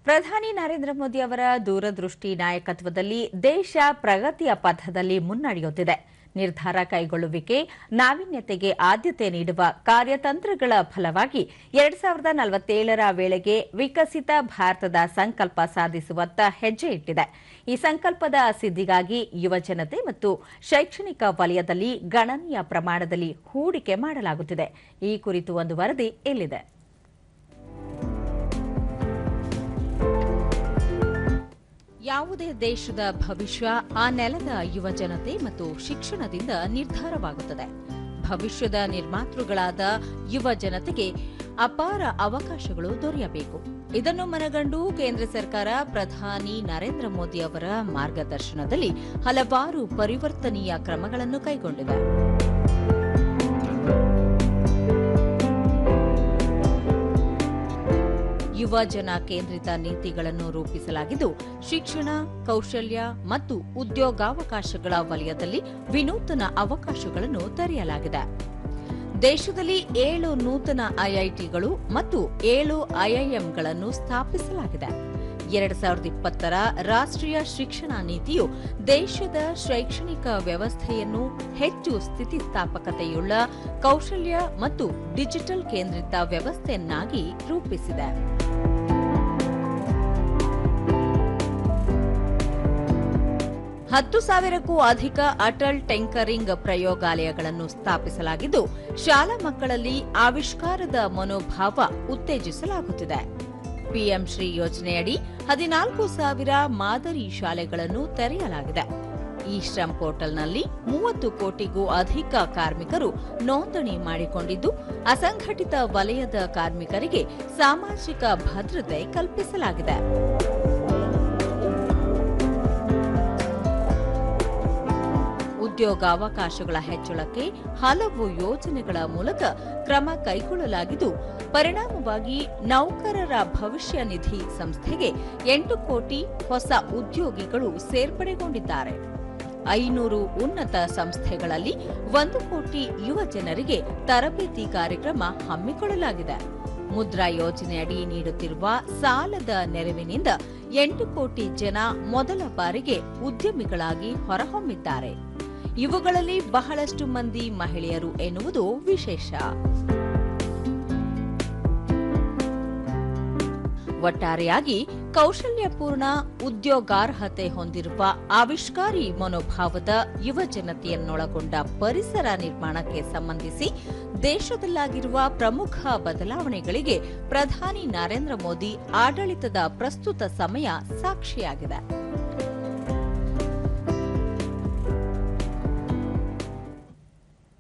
ಪ್ರಧಾನಿ ನರೇಂದ್ರ ಮೋದಿ ಅವರ ದೂರದೃಷ್ಟಿ ನಾಯಕತ್ವದಲ್ಲಿ ದೇಶ ಪ್ರಗತಿಯ ಪಥದಲ್ಲಿ ಮುನ್ನಡೆಯುತ್ತಿದೆ. ನಿರ್ಧಾರ ಕೈಗೊಳ್ಳುವಿಕೆ, ನಾವೀನ್ಯತೆಗೆ ಆದ್ಯತೆ ನೀಡುವ ಕಾರ್ಯತಂತ್ರಗಳ ಫಲವಾಗಿ 2047ರ ವೇಳೆಗೆ ವಿಕಸಿತ ಭಾರತದ ಸಂಕಲ್ಪ ಸಾಧಿಸುವತ್ತ ಹೆಜ್ಜೆ ಇಟ್ಟಿದೆ. ಈ ಸಂಕಲ್ಪದ ಸಿದ್ಧಿಗಾಗಿ ಯುವಜನತೆ ಮತ್ತು ಶೈಕ್ಷಣಿಕ ವಲಯದಲ್ಲಿ ಗಣನೀಯ ಪ್ರಮಾಣದಲ್ಲಿ ಹೂಡಿಕೆ ಮಾಡಲಾಗುತ್ತಿದೆ. ಈ ಕುರಿತು ಒಂದು ವರದಿ ಇಲ್ಲಿದೆ. ಯಾವುದೇ ದೇಶದ ಭವಿಷ್ಯ ಆ ನೆಲದ ಯುವಜನತೆ ಮತ್ತು ಶಿಕ್ಷಣದಿಂದ ನಿರ್ಧಾರವಾಗುತ್ತದೆ. ಭವಿಷ್ಯದ ನಿರ್ಮಾತೃಗಳಾದ ಯುವ ಜನತೆಗೆ ಅಪಾರ ಅವಕಾಶಗಳು ದೊರೆಯಬೇಕು. ಇದನ್ನು ಮನಗಂಡು ಕೇಂದ್ರ ಸರ್ಕಾರ ಪ್ರಧಾನಿ ನರೇಂದ್ರ ಮೋದಿ ಅವರ ಮಾರ್ಗದರ್ಶನದಲ್ಲಿ ಹಲವಾರು ಪರಿವರ್ತನೀಯ ಕ್ರಮಗಳನ್ನು ಕೈಗೊಂಡಿದೆ. ಯುವ ಜನ ಕೇಂದ್ರಿತ ನೀತಿಗಳನ್ನು ರೂಪಿಸಲಾಗಿದ್ದು, ಶಿಕ್ಷಣ, ಕೌಶಲ್ಯ ಮತ್ತು ಉದ್ಯೋಗಾವಕಾಶಗಳ ವಲಯದಲ್ಲಿ ವಿನೂತನ ಅವಕಾಶಗಳನ್ನು ತೆರೆಯಲಾಗಿದೆ. ದೇಶದಲ್ಲಿ 7 ನೂತನ ಐಐಟಿಗಳು ಮತ್ತು 7 ಐಐಎಂಗಳನ್ನು ಸ್ಥಾಪಿಸಲಾಗಿದೆ. 2020ರ ರಾಷ್ಟ್ರೀಯ ಶಿಕ್ಷಣ ನೀತಿಯು ದೇಶದ ಶೈಕ್ಷಣಿಕ ವ್ಯವಸ್ಥೆಯನ್ನು ಹೆಚ್ಚು ಸ್ಥಿತಿಸ್ಥಾಪಕತೆಯುಳ್ಳ ಕೌಶಲ್ಯ ಮತ್ತು ಡಿಜಿಟಲ್ ಕೇಂದ್ರಿತ ವ್ಯವಸ್ಥೆಯನ್ನಾಗಿ ರೂಪಿಸಿದೆ. 10,000ಕ್ಕೂ ಅಧಿಕ ಅಟಲ್ ಟಿಂಕರಿಂಗ್ ಪ್ರಯೋಗಾಲಯಗಳನ್ನು ಸ್ಥಾಪಿಸಲಾಗಿದ್ದು, ಶಾಲಾ ಮಕ್ಕಳಲ್ಲಿ ಆವಿಷ್ಕಾರದ ಮನೋಭಾವ ಉತ್ತೇಜಿಸಲಾಗುತ್ತಿದೆ. ಪಿಎಂ ಶ್ರೀ ಯೋಜನೆಯಡಿ 14,000 ಮಾದರಿ ಶಾಲೆಗಳನ್ನು ತೆರೆಯಲಾಗಿದೆ. ಈ ಶ್ರಮ್ ಪೋರ್ಟಲ್ನಲ್ಲಿ 30 ಕೋಟಿಗೂ ಅಧಿಕ ಕಾರ್ಮಿಕರು ನೋಂದಣಿ ಮಾಡಿಕೊಂಡಿದ್ದು, ಅಸಂಘಟಿತ ವಲಯದ ಕಾರ್ಮಿಕರಿಗೆ ಸಾಮಾಜಿಕ ಭದ್ರತೆ ಕಲ್ಪಿಸಲಾಗಿದೆ. ಉದ್ಯೋಗಾವಕಾಶಗಳ ಹೆಚ್ಚಳಕ್ಕೆ ಹಲವು ಯೋಜನೆಗಳ ಮೂಲಕ ಕ್ರಮ ಕೈಗೊಳ್ಳಲಾಗಿದ್ದು, ಪರಿಣಾಮವಾಗಿ ನೌಕರರ ಭವಿಷ್ಯ ನಿಧಿ ಸಂಸ್ಥೆಗೆ 8 ಕೋಟಿ ಹೊಸ ಉದ್ಯೋಗಿಗಳು ಸೇರ್ಪಡೆಗೊಂಡಿದ್ದಾರೆ. 500 ಉನ್ನತ ಸಂಸ್ಥೆಗಳಲ್ಲಿ 1 ಕೋಟಿ ಯುವ ಜನರಿಗೆ ತರಬೇತಿ ಕಾರ್ಯಕ್ರಮ ಹಮ್ಮಿಕೊಳ್ಳಲಾಗಿದೆ. ಮುದ್ರಾ ಯೋಜನೆಯಡಿ ನೀಡುತ್ತಿರುವ ಸಾಲದ ನೆರವಿನಿಂದ 8 ಕೋಟಿ ಜನ ಮೊದಲ ಬಾರಿಗೆ ಉದ್ಯಮಿಗಳಾಗಿ ಹೊರಹೊಮ್ಮಿದ್ದಾರೆ. ಇವುಗಳಲ್ಲಿ ಬಹಳಷ್ಟು ಮಂದಿ ಮಹಿಳೆಯರು ಎನ್ನುವುದು ವಿಶೇಷ. ಒಟ್ಟಾರೆಯಾಗಿ ಕೌಶಲ್ಯಪೂರ್ಣ, ಉದ್ಯೋಗಾರ್ಹತೆ ಹೊಂದಿರುವ ಆವಿಷ್ಕಾರಿ ಮನೋಭಾವದ ಯುವ ಜನತೆಯನ್ನೊಳಗೊಂಡ ಪರಿಸರ ನಿರ್ಮಾಣಕ್ಕೆ ಸಂಬಂಧಿಸಿ ದೇಶದಲ್ಲಾಗಿರುವ ಪ್ರಮುಖ ಬದಲಾವಣೆಗಳಿಗೆ ಪ್ರಧಾನಿ ನರೇಂದ್ರ ಮೋದಿ ಆಡಳಿತದ ಪ್ರಸ್ತುತ ಸಮಯ ಸಾಕ್ಷಿಯಾಗಿದೆ.